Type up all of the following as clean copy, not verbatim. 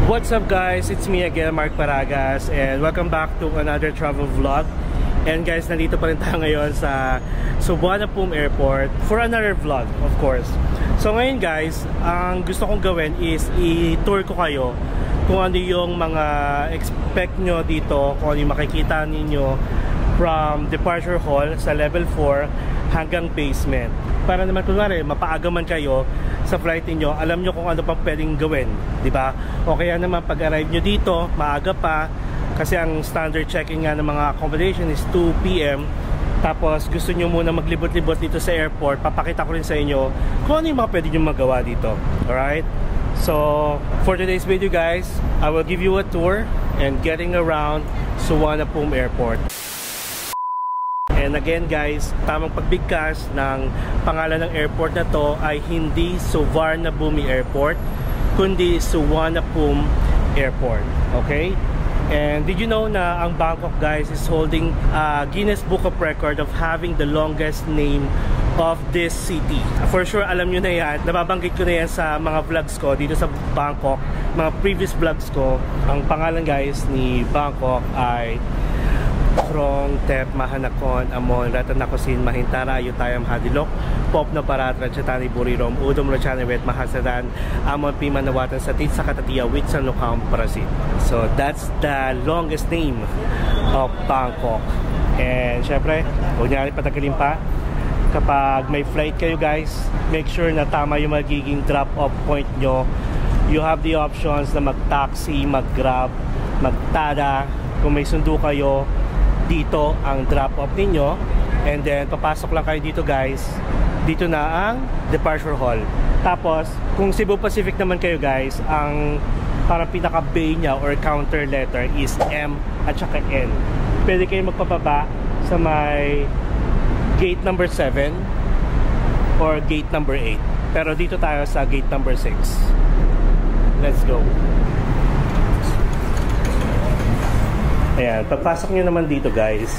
What's up guys, it's me again, Mark Paragas, and welcome back to another travel vlog. And guys, nandito pa rin tayo ngayon sa Suvarnabhumi Airport for another vlog, of course. So ngayon guys, ang gusto kong gawin is i-tour ko kayo kung ano yung mga expect nyo dito, kung ano yung makikita ninyo from departure hall sa level 4 hanggang basement. Para naman kunwari, mapaagaman kayo sa flight niyo, alam nyo kung ano pang pwedeng gawin, di ba? O kaya naman pag-arrive nyo dito, maaga pa, kasi ang standard check-in nga ng mga accommodation is 2 PM. Tapos gusto nyo muna maglibot-libot dito sa airport, papakita ko rin sa inyo kung ano yung mga pwede nyo magawa dito. Alright? So, for today's video guys, I will give you a tour and getting around Suvarnabhumi Airport. And again guys, tamang pagbigkas ng pangalan ng airport na to ay hindi Suvarnabhumi Airport, kundi Suvarnabhumi Airport. Okay? And did you know na ang Bangkok guys is holding Guinness Book of Record of having the longest name of this city? For sure alam nyo na yan, nababanggit ko na yan sa mga vlogs ko dito sa Bangkok, mga previous vlogs ko. Ang pangalan guys ni Bangkok ay Krong Tep Mahanakon Amon Ratanakosin Mahintara Ayutayam Hadilok Pop na Paratra Chatani Burirom Udom Rachane Wet Mahasadan Amon Pimanawatan Satit Sakatatiya with Sanukam Parasit. So that's the longest name of Bangkok. And syempre, huwag niya rin patagalin pa. Kapag may flight kayo guys, make sure na tama yung magiging drop-off point nyo. You have the options na mag-taxi, mag-grab, mag-tada. Kung may sundo kayo, dito ang drop-off ninyo, and then papasok lang kayo dito guys. Dito na ang departure hall. Tapos kung Cebu Pacific naman kayo guys, ang parang pinaka bay nya or counter letter is M at saka N. Pwede kayo magpapaba sa may gate number 7 or gate number 8, pero dito tayo sa gate number 6. Let's go. Ayan, pagpasok nyo naman dito guys,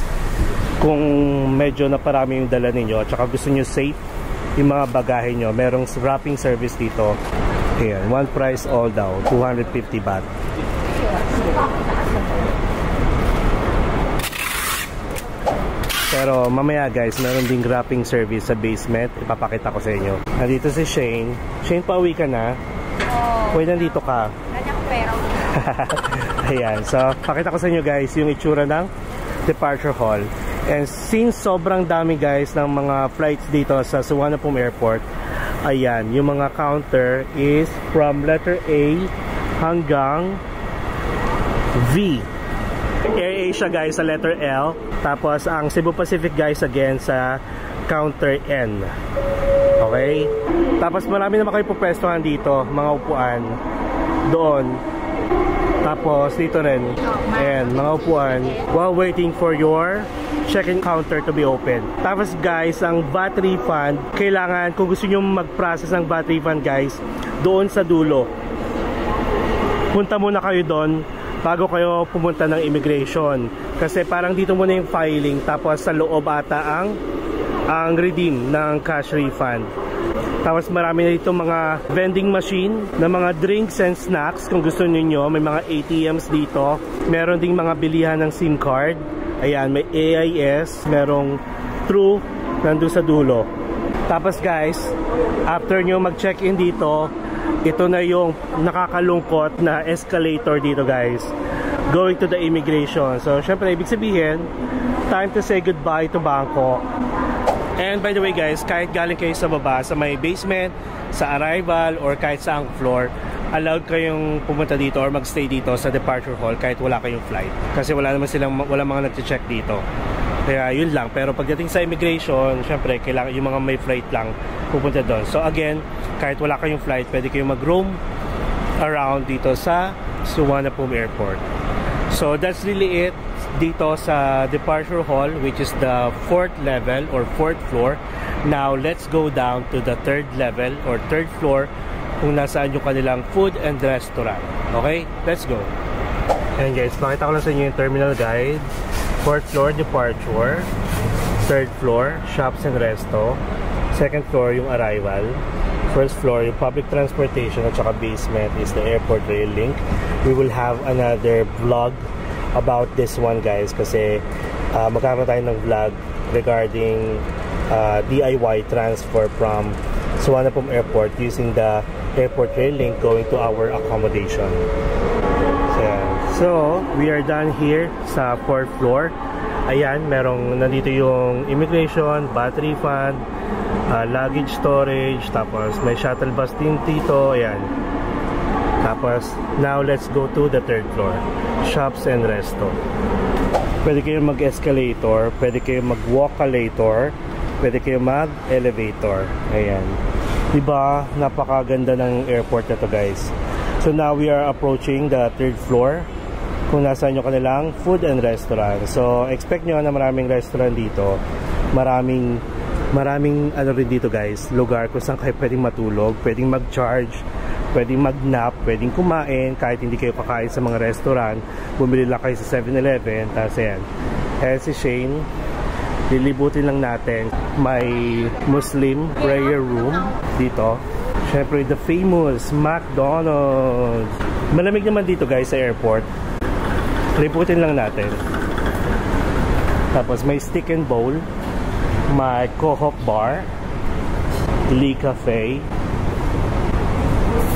kung medyo naparami yung dala ninyo at saka gusto nyo safe yung mga bagahe nyo, merong wrapping service dito. Ayan, one price all down, 250 baht. Pero mamaya guys, meron ding wrapping service sa basement, ipapakita ko sa inyo. Nandito si Shane. Shane, pauwi ka na? Oo. Uy, nandito ka. Kanyang pera. Ayan, so pakita ko sa inyo guys yung itsura ng departure hall. And since sobrang dami guys ng mga flights dito sa Suvarnabhumi Airport, ayan, yung mga counter is from letter A hanggang V. AirAsia guys sa letter L, tapos ang Cebu Pacific guys again sa counter N. Okay? Tapos marami naman kayo pupwestuhan dito, mga upuan doon. Tapos dito rin, ayan, mga upuan while waiting for your check-in counter to be open. Tapos guys, ang VAT refund, kailangan kung gusto nyo mag-process ng VAT refund guys, doon sa dulo. Punta muna kayo doon bago kayo pumunta ng immigration. Kasi parang dito muna yung filing, tapos sa loob ata ang redeem ng cash refund. Tapos marami na dito mga vending machine na mga drinks and snacks kung gusto niyo. May mga ATMs dito. Meron ding mga bilihan ng SIM card. Ayan, may AIS, merong True nandun sa dulo. Tapos guys, after nyo mag-check-in dito, ito na yung nakakalungkot na escalator dito guys, going to the immigration. So syempre, ibig sabihin, time to say goodbye to Bangkok. And by the way guys, kahit galing kayo sa baba, sa may basement, sa arrival, or kahit sa ang floor, allowed kayong pumunta dito or magstay dito sa departure hall kahit wala kayong flight. Kasi wala naman silang, wala mga nag-check dito. Kaya yun lang. Pero pagdating sa immigration, syempre, kailangan yung mga may flight lang pupunta doon. So again, kahit wala kayong flight, pwede kayong mag-roam around dito sa Suvarnabhumi Airport. So that's really it dito sa departure hall, which is the 4th level or 4th floor. Now let's go down to the 3rd level or 3rd floor kung nasaan yung kanilang food and restaurant. Okay, let's go. And guys, makita ko lang sa inyo yung terminal guide. 4th floor departure, 3rd floor shops and resto, 2nd floor yung arrival, First floor, yung public transportation at saka basement is the airport rail link. We will have another vlog about this one, guys, kasi magkakaroon tayo ng vlog regarding DIY transfer from Suvarnabhumi Airport using the airport rail link going to our accommodation. So we are done here sa 4th floor. Ayan, nandito yung immigration, battery fund, luggage storage, tapos may shuttle bus din dito. Ayan. Tapos now let's go to the 3rd floor, shops and resto. Pwede kayo mag-escalator, pwede kayo mag-walkalator, pwede kayo mag-elevator. Ayan, diba napakaganda ng airport na to, guys. So now we are approaching the 3rd floor, kung nasaan yung kanilang food and restaurant. So expect nyo na maraming restaurant dito, maraming ano rin dito, guys, lugar kung saan kayo pwedeng matulog, pwedeng mag-charge, pwedeng mag-nap, pwedeng kumain kahit hindi kayo kakain sa mga restaurant. Bumili lang kayo sa 7-Eleven. Tapos ayan, si Shane, lilibutin lang natin. May Muslim prayer room dito. Syempre the famous McDonald's. Malamig naman dito, guys, sa airport. Liputin lang natin. Tapos may stick and bowl, may Cohop bar, Lee Cafe,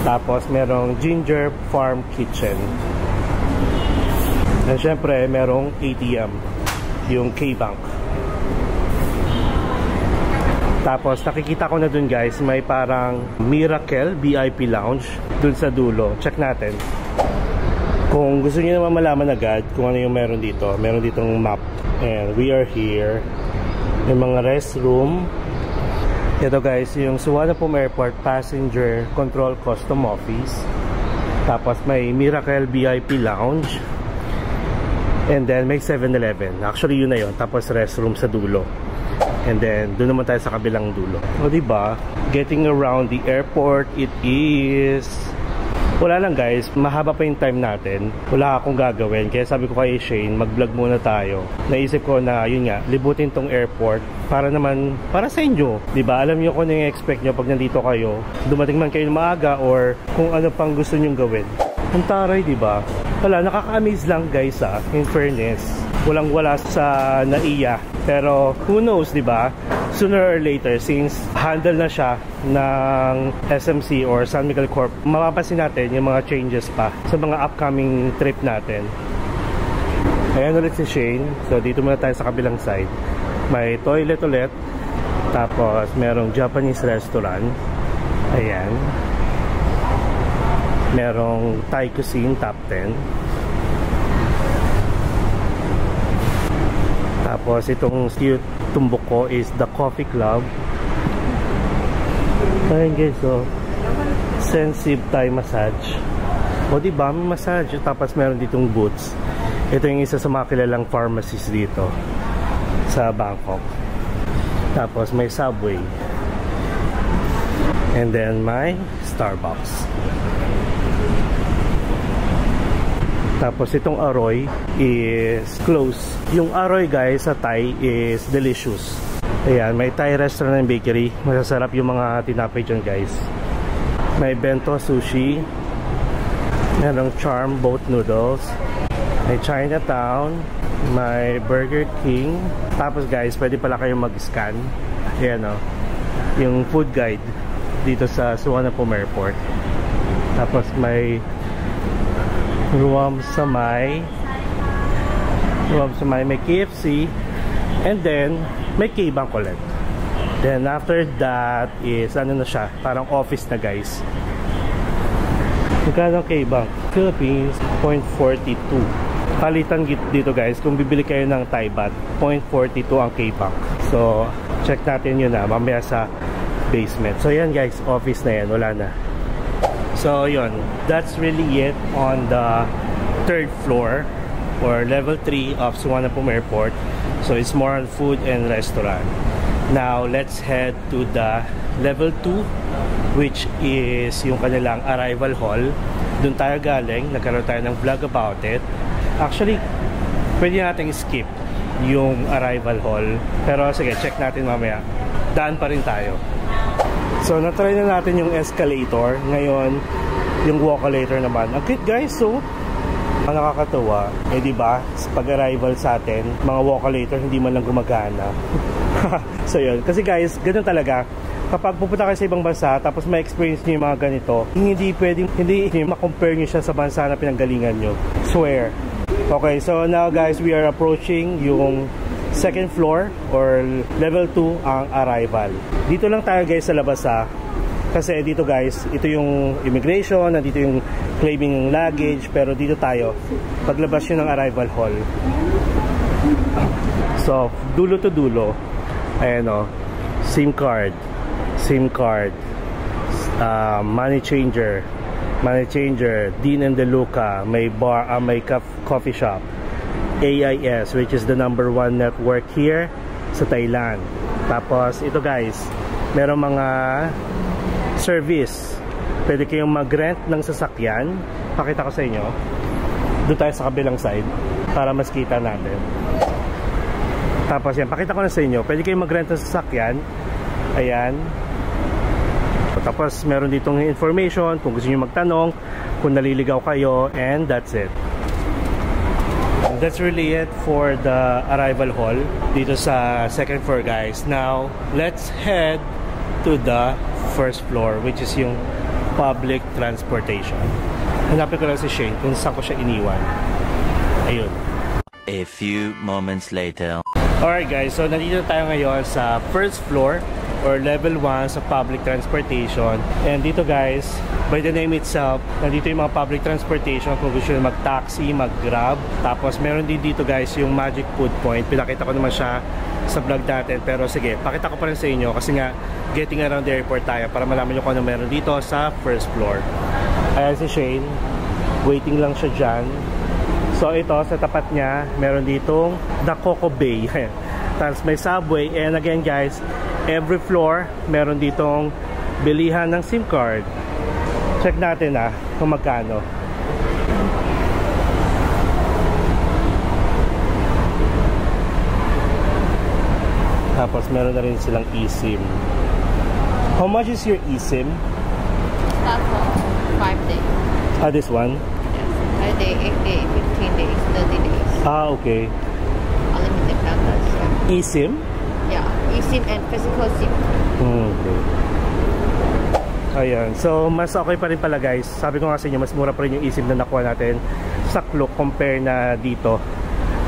tapos merong Ginger Farm Kitchen. And syempre merong ATM, yung K-Bank. Tapos nakikita ko na dun, guys, may parang Miracle VIP Lounge dun sa dulo. Check natin. Kung gusto niyo naman malaman agad kung ano yung meron dito, meron ditong map. And we are here. May mga restroom. Ito, guys, yung Suvarnabhumi Airport Passenger Control Custom Office. Tapos may Miracle VIP Lounge. And then may 7-Eleven. Actually yun na yun. Tapos restroom sa dulo. And then doon naman tayo sa kabilang dulo. O diba, getting around the airport, it is... Wala lang, guys, mahaba pa yung time natin. Wala akong gagawin. Kaya sabi ko kay Shane, mag-vlog muna tayo. Naisip ko na, yun nga, libutin tong airport para naman, para sa inyo. Diba? Alam nyo kung ano yung expect nyo pag nandito kayo. Dumating man kayo maaga or kung ano pang gusto nyo gawin. Ang taray, diba? Wala, nakaka-amaze lang, guys, in fairness. Walang-wala sa NAIA. Pero, who knows, diba? Sooner or later, since handle na siya ng SMC or San Miguel Corp, mapapansin natin yung mga changes pa sa mga upcoming trip natin. Ayan ulit si Shane. So dito muna tayo sa kabilang side. May toilet ulit. Tapos merong Japanese restaurant. Ayan. Merong Thai cuisine top 10. Tapos itong cute tumbok ko is the Coffee Club. Ayan, guys, so sensitive Thai massage. O diba, may massage. Tapos meron ditong Boots. Ito yung isa sa mga kilalang pharmacist dito sa Bangkok. Tapos may Subway. And then may Starbucks. Tapos itong Aroy is close. Yung Aroy, guys, sa Thai is delicious. Ayan, may Thai restaurant and bakery. Masasarap yung mga tinapay dyan, guys. May Bento Sushi. Merong Charm Boat Noodles. May Chinatown. May Burger King. Tapos, guys, pwede pala kayong mag-scan. Ayan, o. Yung food guide dito sa Suvarnabhumi Airport. Tapos may Ruam Samay. May KFC. And then may K-Bank ulit. Then after that is ano na siya, parang office na, guys. Magkano K-Bank? Philippines 0.42. Palitan dito, guys, kung bibili kayo ng Thai baht, 0.42 ang K-Bank. So check natin yun na mamaya sa basement. So yan, guys, office na yan, wala na. So yun, that's really it on the 3rd floor or level 3 of Suvarnabhumi Airport. So it's more on food and restaurant. Now let's head to the level 2, which is yung kanilang arrival hall. Doon tayo galing, nagkaroon tayo ng vlog about it. Actually, pwede natin skip yung arrival hall. Pero sige, check natin mamaya. Daan pa rin tayo. So natry na natin yung escalator. Ngayon yung walkalator naman. Ang cute guys, so ang nakakatawa, eh diba, pag arrival sa atin, mga walkalator hindi man lang gumagana. So yun, kasi guys, ganun talaga. Kapag pupunta kayo sa ibang bansa, tapos may experience nyo yung mga ganito, hindi pwedeng, hindi ma-compare nyo siya sa bansa na pinanggalingan nyo. Swear. Okay, so now guys, we are approaching yung second floor or level 2 ang arrival. Dito lang tayo guys sa labas ha. Kasi dito guys, ito yung immigration, nandito yung claiming ng luggage, pero dito tayo, paglabas yun ng arrival hall. So, dulo to dulo, ayan o, SIM card, money changer, Dean and DeLuca, may bar, may coffee shop, AIS, which is the #1 network here sa Thailand. Tapos, ito guys, merong mga service. Pwede kayong mag-rent ng sasakyan. Pakita ko sa inyo. Doon tayo sa kabilang side para mas kita natin. Tapos yan, pakita ko na sa inyo. Pwede kayong mag-rent ng sasakyan. Ayan. Tapos meron ditong information kung gusto niyo magtanong, kung naliligaw kayo, and that's it. And that's really it for the arrival hall dito sa second floor guys. Now, let's head to the first floor, which is yung public transportation. Hanapin ko lang si Shane kung saan ko siya iniwan. Ayun. A few moments later. Alright guys, so nandito tayo ngayon sa first floor or level 1 sa public transportation. And dito guys, by the name itself, nandito yung mga public transportation kung gusto nyo mag-taxi, mag-grab. Tapos meron din dito guys yung Magic Food Point. Pinakita ko naman siya sa vlog natin, pero sige, pakita ko pa rin sa inyo kasi nga getting around the airport tayo para malaman nyo kung ano meron dito sa first floor. Ayan si Shane, waiting lang siya dyan. So ito, sa tapat niya, meron ditong The Coco Bay. Tapos may subway, and again guys, every floor meron ditong bilihan ng SIM card. Check natin kung magkano. Tapos meron na rin silang eSIM. How much is your eSIM? Start for 5 days. This one? Yes. 5 days, 8 days, 15 days, 30 days. Okay. Unlimited numbers. Yeah. eSIM? Yeah. eSIM and physical SIM. Okay. Ayan. So, mas okay pa rin pala guys. Sabi ko nga sa inyo, mas mura pa rin yung eSIM na nakuha natin sa Klook compare na dito.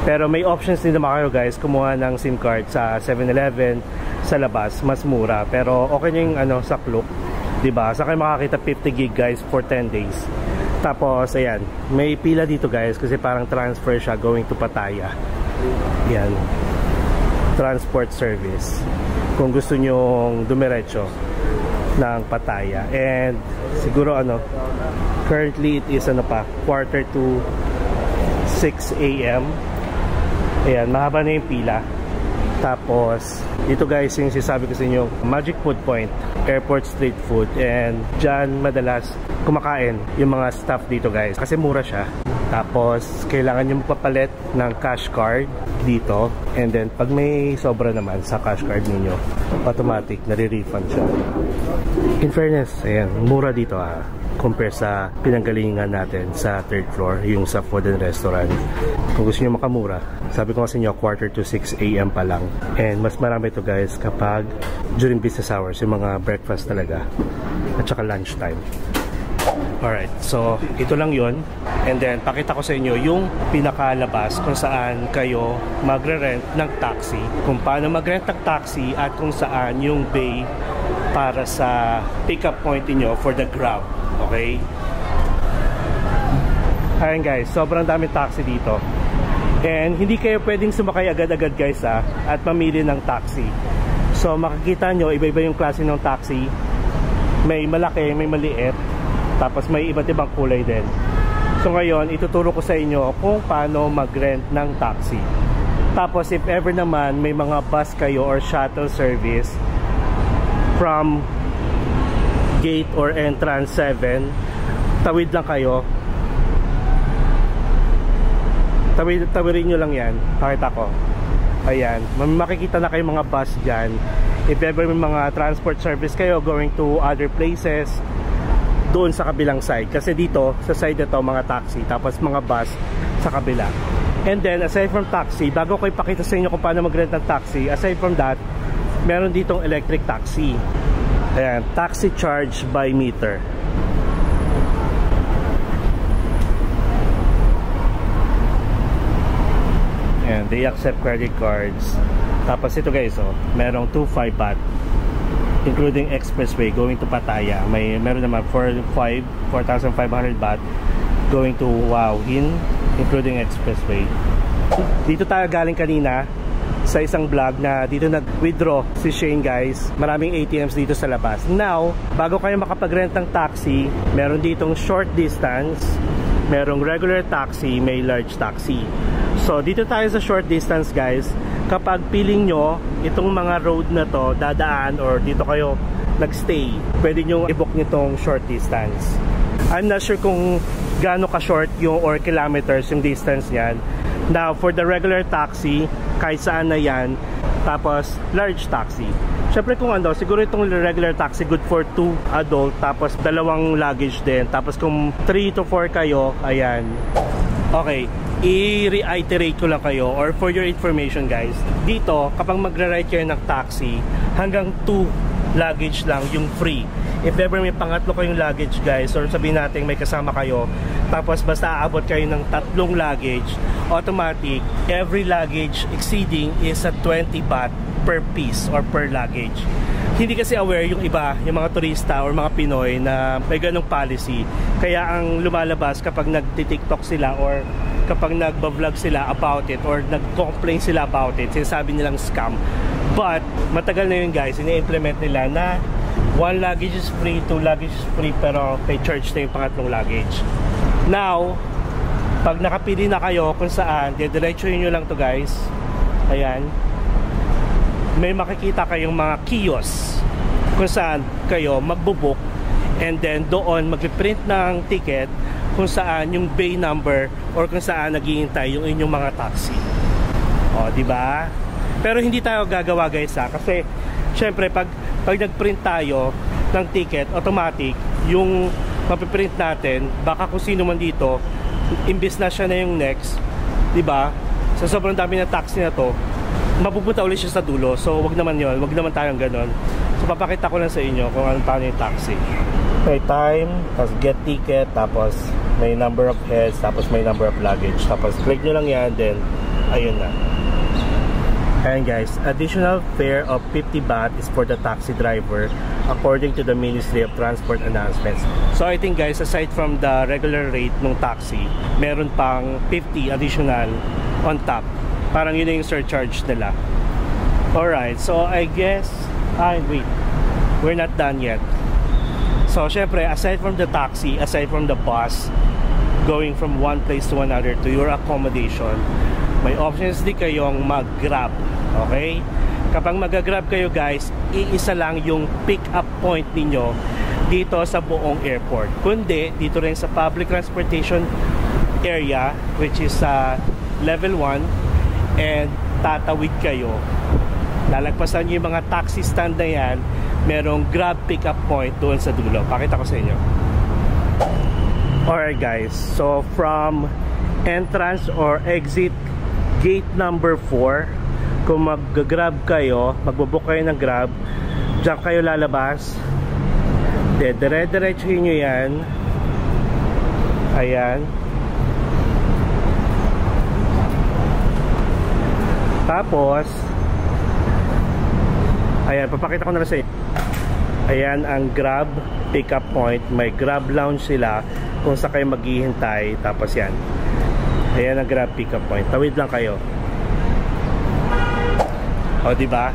Pero may options din naman kayo guys, kumuha ng SIM card sa 7-Eleven sa labas, mas mura. Pero okay na yung sa Klook, 'di ba? Sa kayo makakita 50 gig guys for 10 days. Tapos ayan, may pila dito guys kasi parang transfer siya going to Pattaya. Yan. Transport service. Kung gusto niyo dumiretso ng Pattaya. And siguro currently it is 1:45 to 6 AM. Ayan, mahaba na yung pila. Tapos, dito guys, yung sinasabi ko sa inyo, Magic Food Point, airport street food. And dyan madalas kumakain yung mga staff dito guys. Kasi mura siya. Tapos, kailangan nyo magpapalit ng cash card dito. And then, pag may sobra naman sa cash card ninyo, automatic, nare-refund siya. In fairness, ayan, mura dito compare sa pinanggalingan natin sa third floor, yung sa food and restaurant. Kung gusto nyo makamura, sabi ko kasi nyo 5:45 AM pa lang. And mas marami ito guys kapag during business hours, yung mga breakfast talaga at saka lunch time. Alright, so ito lang yon. And then pakita ko sa inyo yung pinakalabas kung saan kayo magre-rent ng taxi, kung paano mag-rent ng taxi, at kung saan yung bay para sa pick-up point niyo for the Grab. Okay? Ayan guys, sobrang daming taxi dito. And hindi kayo pwedeng sumakay agad-agad guys at mamili ng taxi. So makikita nyo, iba-iba yung klase ng taxi. May malaki, may maliit, tapos may iba't ibang kulay din. So ngayon, ituturo ko sa inyo kung paano mag-rent ng taxi. Tapos if ever naman may mga bus kayo or shuttle service from gate or entrance 7, tawid lang kayo. Tawirin nyo lang yan. Pakita ko. Ayan, makikita na kayo mga bus dyan. if ever may mga transport service kayo going to other places, doon sa kabilang side. Kasi dito, sa side na to, mga taxi, tapos mga bus sa kabila. And then, aside from taxi, bago ko ipakita sa inyo kung paano mag-rent ng taxi, aside from that, meron ditong electric taxi. Ayan, taxi charge by meter. And they accept credit cards. Tapos ito guys, oh, merong 2.5 baht including expressway going to Pattaya. Meron naman 4,500 baht going to Hua Hin including expressway. Dito tayo galing kanina sa isang vlog na dito nag-withdraw si Shane guys. Maraming ATMs dito sa labas. Now, bago kayo makapag-rent ng taxi, meron ditong short distance, merong regular taxi, may large taxi. So dito tayo sa short distance guys. Kapag piling nyo itong mga road na to dadaan or dito kayo nagstay, pwede nyo i-book nitong short distance. I'm not sure kung gaano ka short yung or kilometers yung distance yan. Now for the regular taxi, kahit saan na yan. Tapos large taxi, syempre kung ano, siguro itong regular taxi good for 2 adult, tapos 2 luggage din. Tapos kung 3 to 4 kayo, ayan. Okay, i-reiterate ko lang kayo or for your information guys, dito kapag magra-ride kayo ng taxi, hanggang 2 luggage lang yung free. If ever may pangatlo kayong luggage guys, or sabihin natin may kasama kayo, tapos basta aabot kayo ng 3 luggage, automatic every luggage exceeding is at 20 baht per piece or per luggage. Hindi kasi aware yung iba, yung mga turista or mga Pinoy na may ganong policy. Kaya ang lumalabas kapag nagti-TikTok sila or kapag nagba-vlog sila about it or nag-complain sila about it, sinasabi nilang scam. But matagal na yun guys, ini-implement nila na 1 luggage is free, 2 luggage is free, pero may charge na yung pangatlong luggage. Now, pag nakapili na kayo kung saan, diretsuhin nyo lang to guys. Ayan, may makikita kayong mga kiosk kung saan kayo magbubook, and then doon magpiprint ng ticket kung saan yung bay number or kung saan naghihintay yung inyong mga taxi. O, di ba? Pero hindi tayo gagawa guys ha, kasi syempre pag nagprint tayo ng ticket, automatic yung mapiprint natin, baka kung sino man dito, imbis na siya na yung next, di ba? Sa sobrang dami ng taxi na to, mapupunta ulit siya sa dulo. So wag naman yun, wag naman tayong ganon. So papakita ko lang sa inyo kung anong paano yung taxi. May time, tapos get ticket, tapos may number of heads, tapos may number of luggage, tapos click nyo lang yan, then ayun na. Ayan guys, additional fare of 50 baht is for the taxi driver according to the Ministry of Transport announcements. So I think guys, aside from the regular rate ng taxi, meron pang 50 additional on top. Parang yun yung surcharge nila. Alright, so I guess, wait, we're not done yet. So syempre, aside from the taxi, aside from the bus going from one place to another to your accommodation, may options din kayong mag-grab. Okay? Kapag mag-grab kayo guys, iisa lang yung pick-up point ninyo dito sa buong airport. Kundi dito rin sa public transportation area, which is level 1, and tatawid kayo. Lalagpasan nyo yung mga taxi stand na yan, merong grab pick-up point doon sa dulo. Pakita ko sa inyo. Alright guys, so from entrance or exit gate number 4, kung mag-grab kayo, magbubook kayo ng grab, diyan kayo lalabas, dire-diretsuhin nyo yan. Ayan, tapos ayan, papakita ko na lang sa inyo. Ayan ang grab pick-up point. May grab lounge sila kung saan kayo maghihintay. Tapos yan, ayan ang grab pick-up point. Tawid lang kayo. O diba?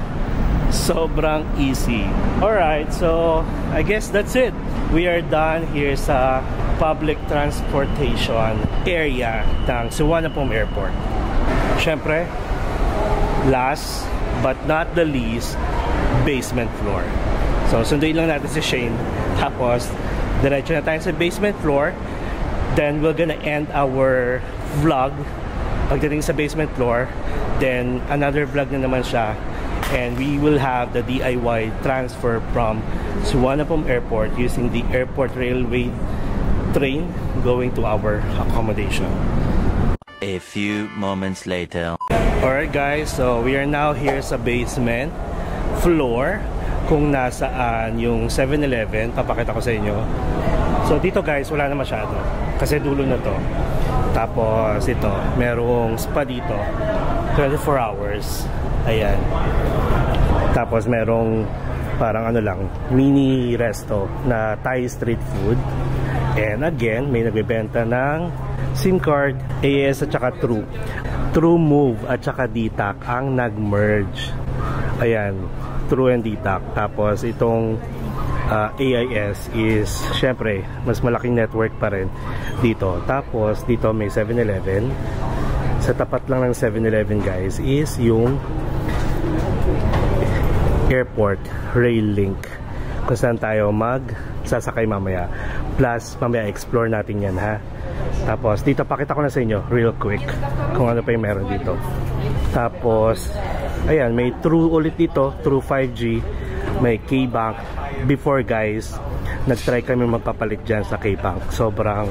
Sobrang easy. Alright, so I guess that's it. We are done here sa public transportation area ng Suvarnabhumi Airport. Syempre, last but not the least, basement floor. So sunduin lang natin si Shane, tapos diretso na tayo sa basement floor. Then we're gonna end our vlog pagdating sa basement floor. Then another vlog na naman siya and we will have the DIY transfer from Suvarnabhumi Airport using the airport railway train going to our accommodation. A few moments later. Alright guys, so we are now here sa basement floor kung nasaan yung 7-Eleven. Papakita ko sa inyo. So dito guys, wala na masyado kasi dulo na to. Tapos ito, merong spa dito 24 hours. Ayan. Tapos merong parang ano lang, mini resto na Thai street food. And again, may nagbebenta ng SIM card, AS at saka True. True Move at saka DTAC ang nag-merge. Ayan, True and DTAC. Tapos itong AIS is syempre mas malaking network pa rin dito. Tapos dito may 7-Eleven. Sa tapat lang ng 7-Eleven guys is yung airport rail link kung saan tayo magsasakay mamaya. Plus mamaya explore natin yan ha. Tapos dito pakita ko na sa inyo real quick kung ano pa yung meron dito. Tapos ayan, may True ulit dito, True 5G, may K-Bank. Before guys, nagtry kami magpapalit dyan sa K-Bank, sobrang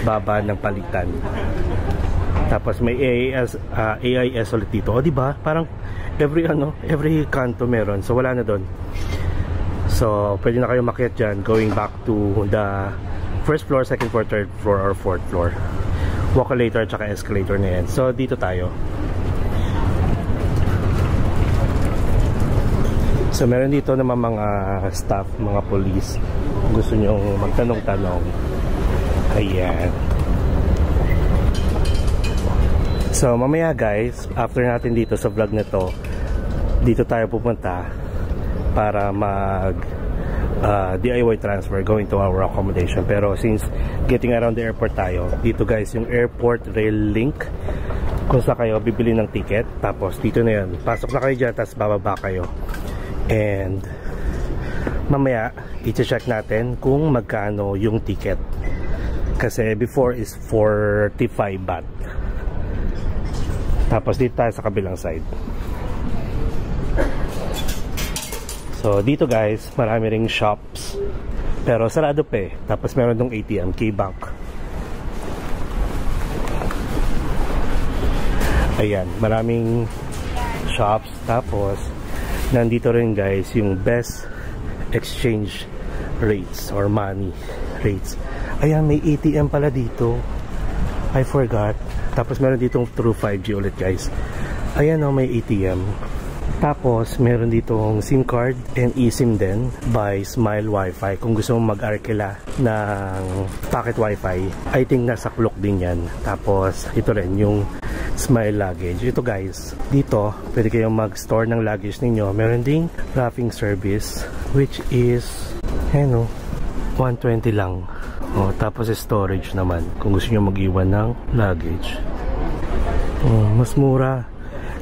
baba ng palitan. Tapos may AIS ulit dito. O diba, parang every kanto meron, so wala na doon. So pwede na kayo makiat dyan going back to the first floor, second floor, third floor, or fourth floor. Walkalator at saka escalator na yan. So dito tayo. So meron dito naman mga staff, mga police. Gusto nyo magtanong-tanong. Ayan. So mamaya guys, after natin dito sa vlog na to, dito tayo pupunta para mag DIY transfer going to our accommodation. Pero since getting around the airport tayo, dito guys yung airport rail link kung saan kayo bibili ng ticket. Tapos dito na yan, pasok na kayo dyan, tapos bababa kayo. And mamaya i-check natin kung magkano yung ticket, kasi before is 45 baht. Tapos dito tayo sa kabilang side. So dito guys, marami ring shops pero sarado pa eh. Tapos meron dong ATM, K-Bank. Ayan, maraming shops. Tapos nandito rin guys yung best exchange rates or money rates. Ayan, may ATM pala dito, I forgot. Tapos meron ditong True 5G ulit guys. Ayan o, may ATM. Tapos meron ditong SIM card and eSIM din by Smile Wi-Fi. Kung gusto mong mag-arkela ng packet Wi-Fi, I think nasa Klook din yan. Tapos ito rin yung Smile luggage. Ito guys, dito pwede kayong mag-store ng luggage ninyo. Meron ding wrapping service which is 120 lang. Tapos storage naman kung gusto nyo mag-iwan ng luggage. Mas mura.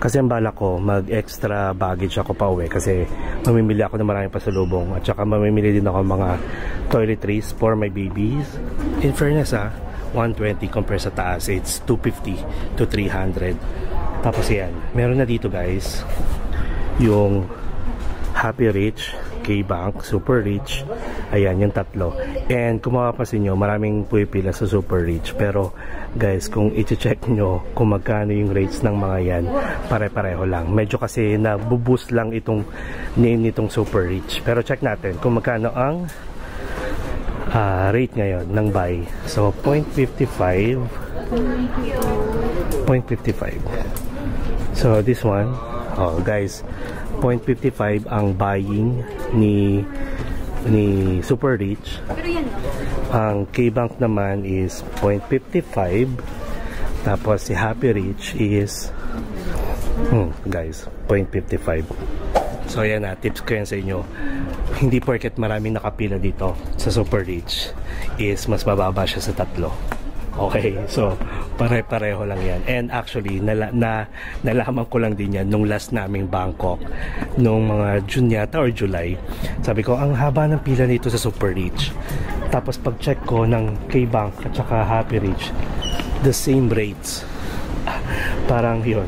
Kasi ang bala ko, mag-extra baggage ako pa uwi kasi mamimili ako ng maraming pasalubong at saka mamimili din ako mga toiletries for my babies. In fairness 120 compare sa taas, it's 250 to 300. Tapos yan, meron na dito guys yung Happy Rich, K-Bank, Super Rich. Ayan, yung tatlo. And kung mapapansin nyo, maraming pumipila sa Super Rich. Pero guys, kung i-check nyo kung magkano yung rates ng mga yan, pare-pareho lang. Medyo kasi nabuboost lang itong name nitong Super Rich. Pero check natin kung magkano ang rate ngayon ng buy. So 0.55. So this one, guys, 0.55 ang buying ni Super Rich. Ang K-Bank naman is 0.55. Tapos si Happy Rich is guys, 0.55. So ayan na, tips ko yan sa inyo. Hindi porket maraming nakapila dito sa Super Rich is mas mababa siya sa tatlo. Okay, so pare-pareho lang yan. And actually, nalaman ko lang din yan nung last naming Bangkok, nung mga June yata or July. Sabi ko, ang haba ng pila nito sa Super Rich. Tapos pag-check ko ng K-Bank at saka Happy Rich, the same rates. Parang yun,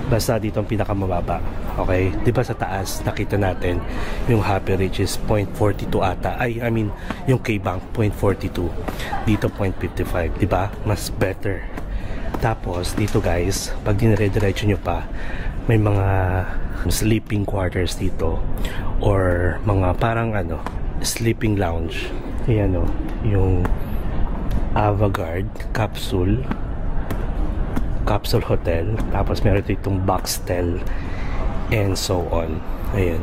Basta dito ang pinakamababa. Okay? Di ba sa taas, nakita natin yung Happy Ridge is 0.42 ata. I mean, yung K-Bank 0.42. Dito 0.55. Di ba? Mas better. Tapos, dito guys, pag dinire-diretso nyo pa, may mga sleeping quarters dito. Or mga parang sleeping lounge. Ayan yung Avagard Capsule Hotel, tapos meron ditong Boxtel and so on. Ayan,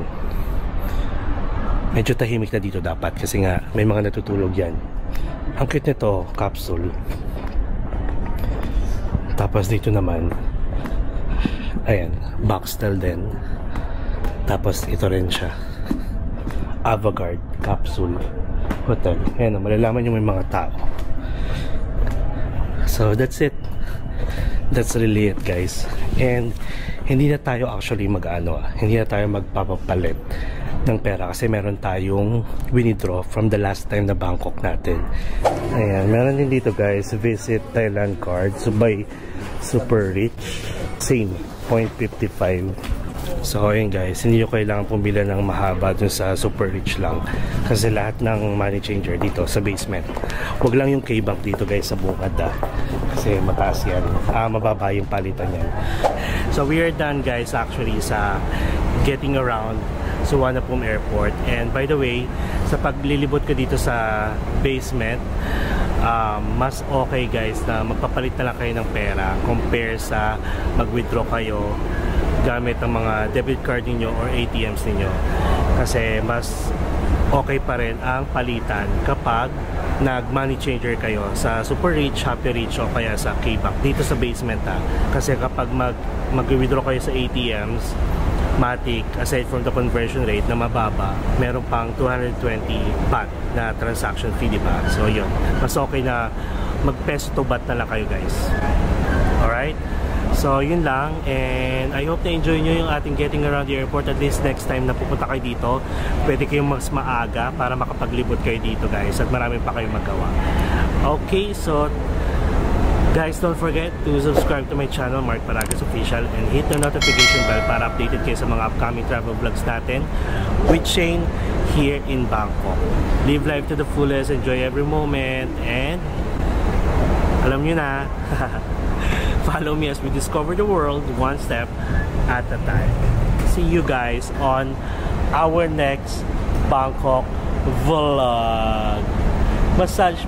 medyo tahimik na dito dapat kasi nga may mga natutulog yan. Ang cute nito, capsule. Tapos dito naman, ayan, Boxtel din. Tapos ito rin siya, Avagard Capsule Hotel. Ayan, malalaman yung may mga tao. So that's it. That's really it guys. And hindi na tayo actually hindi na tayo magpapapalit ng pera kasi meron tayong withdraw from the last time na Bangkok natin. Ayan, meron din dito guys, visit Thailand cards by Super Rich, same 0.55. So ayun guys, hindi nyo kailangan pumila ng mahaba dun sa Super Rich lang kasi lahat ng money changer dito sa basement. Huwag lang yung K-Bank dito guys sa bungad kasi mataas yan, mababa yung palitan yan. So we are done guys actually sa getting around Suvarnabhumi Airport. And by the way, sa paglilibot ko dito sa basement, mas okay guys na magpapalit na lang kayo ng pera compare sa mag-withdraw kayo gamit ang mga debit card niyo or ATMs niyo, kasi mas okay pa rin ang palitan kapag nag-money changer kayo sa Super Rich, Happy Rich o kaya sa K-Bank dito sa basement kasi kapag mag-withdraw kayo sa ATMs, Matic, aside from the conversion rate na mababa, meron pang 220 baht na transaction fee, diba? So yun, mas okay na mag-peso to baht na lang kayo guys. Alright? So yun lang, and I hope na enjoy nyo yung ating getting around the airport. At least next time na pupunta kayo dito, pwede kayong mas maaga para makapaglibot kayo dito guys, at marami pa kayong magawa. Okay, so guys, don't forget to subscribe to my channel, Mark Paragas Official, and hit the notification bell para updated kayo sa mga upcoming travel vlogs natin with Shane here in Bangkok. Live life to the fullest, enjoy every moment, and alam nyo na, follow me as we discover the world one step at a time. See you guys on our next Bangkok vlog. Massage.